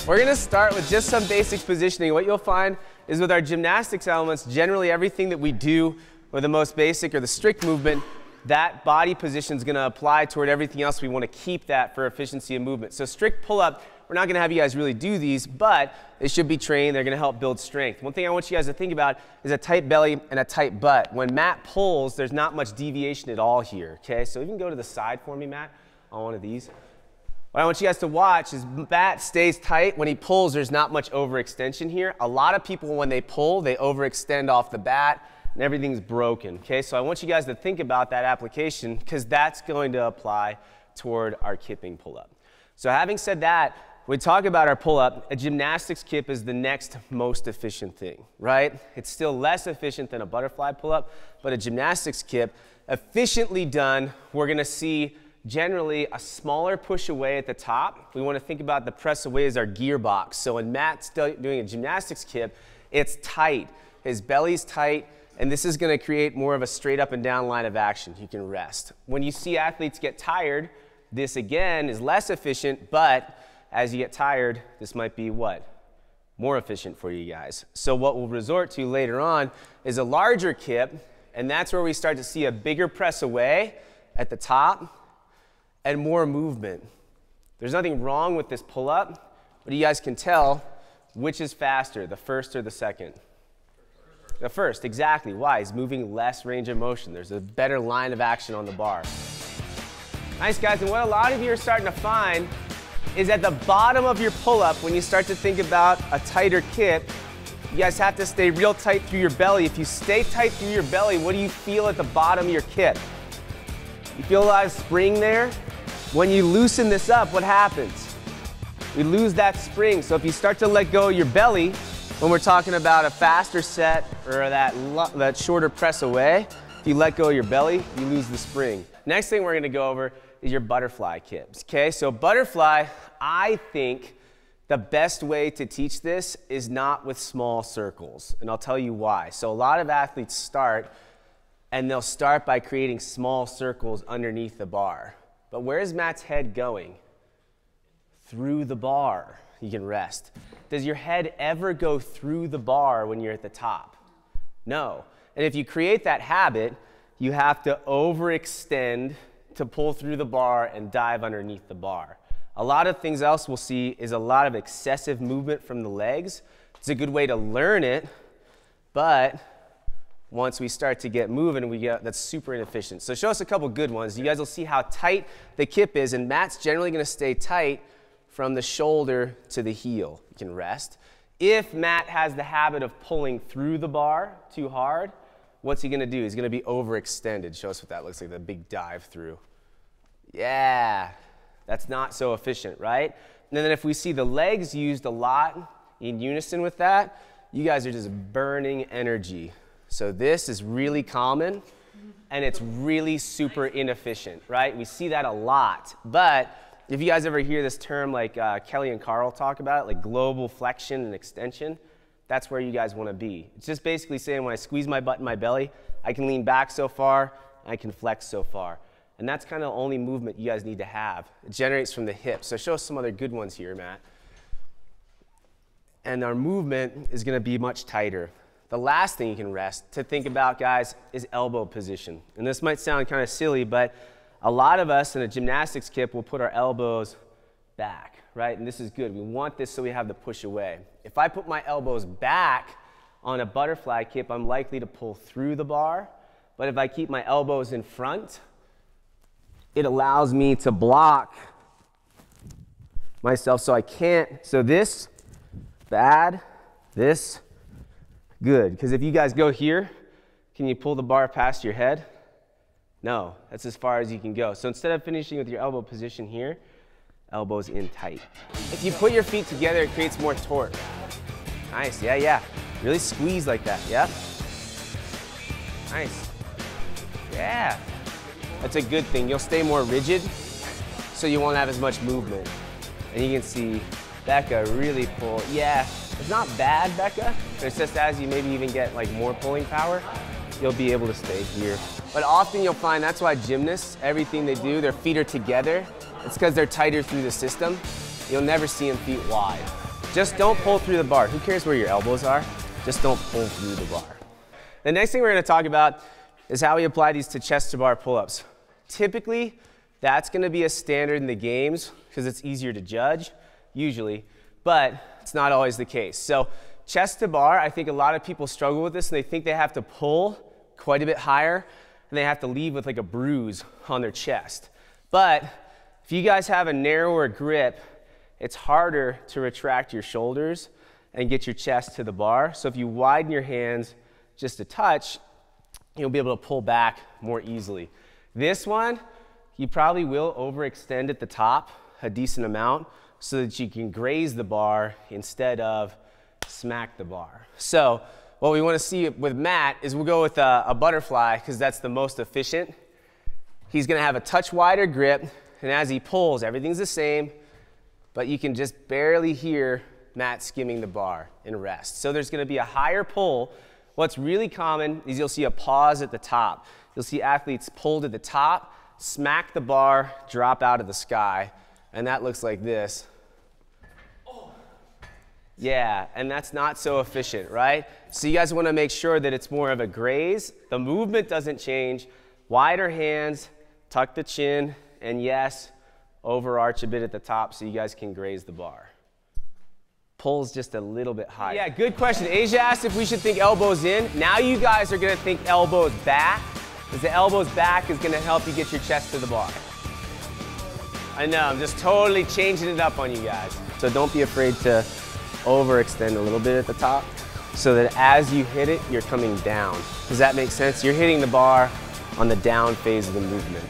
We're gonna start with just some basic positioning. What you'll find is with our gymnastics elements, generally everything that we do with the most basic or the strict movement, that body position is gonna apply toward everything else. We wanna keep that for efficiency of movement. So strict pull-up, we're not gonna have you guys really do these, but they should be trained. They're gonna help build strength. One thing I want you guys to think about is a tight belly and a tight butt. When Matt pulls, there's not much deviation at all here, okay? So you can go to the side for me, Matt, on one of these. What I want you guys to watch is Matt stays tight. When he pulls, there's not much overextension here. A lot of people, when they pull, they overextend off the bat and everything's broken, okay? So I want you guys to think about that application because that's going to apply toward our kipping pull-up. So having said that, when we talk about our pull-up, a gymnastics kip is the next most efficient thing, right? It's still less efficient than a butterfly pull-up, but a gymnastics kip, efficiently done, we're gonna see generally a smaller push away at the top. We want to think about the press away as our gearbox. So when Matt's doing a gymnastics kip, it's tight. His belly's tight, and this is going to create more of a straight up and down line of action. You can rest. When you see athletes get tired, this again is less efficient, but as you get tired, this might be what? More efficient for you guys. So what we'll resort to later on is a larger kip, and that's where we start to see a bigger press away at the top and more movement. There's nothing wrong with this pull-up, but you guys can tell which is faster, the first or the second. The first, exactly. Why? He's moving less range of motion. There's a better line of action on the bar. Nice, guys, and what a lot of you are starting to find is at the bottom of your pull-up, when you start to think about a tighter kip, you guys have to stay real tight through your belly. If you stay tight through your belly, what do you feel at the bottom of your kip? You feel a lot of spring there? When you loosen this up, what happens? We lose that spring. So if you start to let go of your belly, when we're talking about a faster set or that shorter press away, if you let go of your belly, you lose the spring. Next thing we're gonna go over is your butterfly kips, okay? So butterfly, I think the best way to teach this is not with small circles, and I'll tell you why. So a lot of athletes start, and they'll start by creating small circles underneath the bar. But where's Matt's head going? Through the bar. You can rest. Does your head ever go through the bar when you're at the top? No. And if you create that habit, you have to overextend to pull through the bar and dive underneath the bar. A lot of things else we'll see is a lot of excessive movement from the legs. It's a good way to learn it, but once we start to get moving, that's super inefficient. So show us a couple good ones. You guys will see how tight the kip is, and Matt's generally gonna stay tight from the shoulder to the heel. You can rest. If Matt has the habit of pulling through the bar too hard, what's he gonna do? He's gonna be overextended. Show us what that looks like, the big dive through. Yeah, that's not so efficient, right? And then if we see the legs used a lot in unison with that, you guys are just burning energy. So this is really common, and it's really super inefficient, right? We see that a lot. But if you guys ever hear this term like Kelly and Carl talk about it, like global flexion and extension, that's where you guys want to be. It's just basically saying when I squeeze my butt in my belly, I can lean back so far, I can flex so far. And that's kind of the only movement you guys need to have. It generates from the hips. So show us some other good ones here, Matt. And our movement is going to be much tighter. The last thing you can rest to think about, guys, is elbow position. And this might sound kind of silly, but a lot of us in a gymnastics kip will put our elbows back, right? And this is good. We want this so we have the push away. If I put my elbows back on a butterfly kip, I'm likely to pull through the bar. But if I keep my elbows in front, it allows me to block myself so I can't. So this, bad, this, good, because if you guys go here, can you pull the bar past your head? No, that's as far as you can go. So instead of finishing with your elbow position here, elbows in tight. If you put your feet together, it creates more torque. Nice, yeah. Really squeeze like that, yep. Nice, yeah. That's a good thing. You'll stay more rigid, so you won't have as much movement. And you can see Becca really pull, yeah. It's not bad, Becca, but it's just as you maybe even get like more pulling power, you'll be able to stay here. But often you'll find that's why gymnasts, everything they do, their feet are together. It's because they're tighter through the system. You'll never see them feet wide. Just don't pull through the bar. Who cares where your elbows are? Just don't pull through the bar. The next thing we're gonna talk about is how we apply these to chest to bar pull-ups. Typically, that's gonna be a standard in the games because it's easier to judge, usually, but it's not always the case. So chest to bar, I think a lot of people struggle with this and they think they have to pull quite a bit higher and they have to leave with like a bruise on their chest. But if you guys have a narrower grip, it's harder to retract your shoulders and get your chest to the bar. So if you widen your hands just a touch, you'll be able to pull back more easily. This one, you probably will overextend at the top a decent amount so that you can graze the bar instead of smack the bar. So what we want to see with Matt is we'll go with a butterfly because that's the most efficient. He's going to have a touch wider grip, and as he pulls, everything's the same, but you can just barely hear Matt skimming the bar in rest. So there's going to be a higher pull. What's really common is you'll see a pause at the top. You'll see athletes pull to the top, smack the bar, drop out of the sky, and that looks like this. Yeah, and that's not so efficient, right? So you guys want to make sure that it's more of a graze. The movement doesn't change. Wider hands, tuck the chin, and yes, overarch a bit at the top so you guys can graze the bar. Pulls just a little bit higher. Yeah, good question. Asia asked if we should think elbows in. Now you guys are going to think elbows back, because the elbows back is going to help you get your chest to the bar. I know, I'm just totally changing it up on you guys. So don't be afraid to overextend a little bit at the top so that as you hit it, you're coming down. Does that make sense? You're hitting the bar on the down phase of the movement.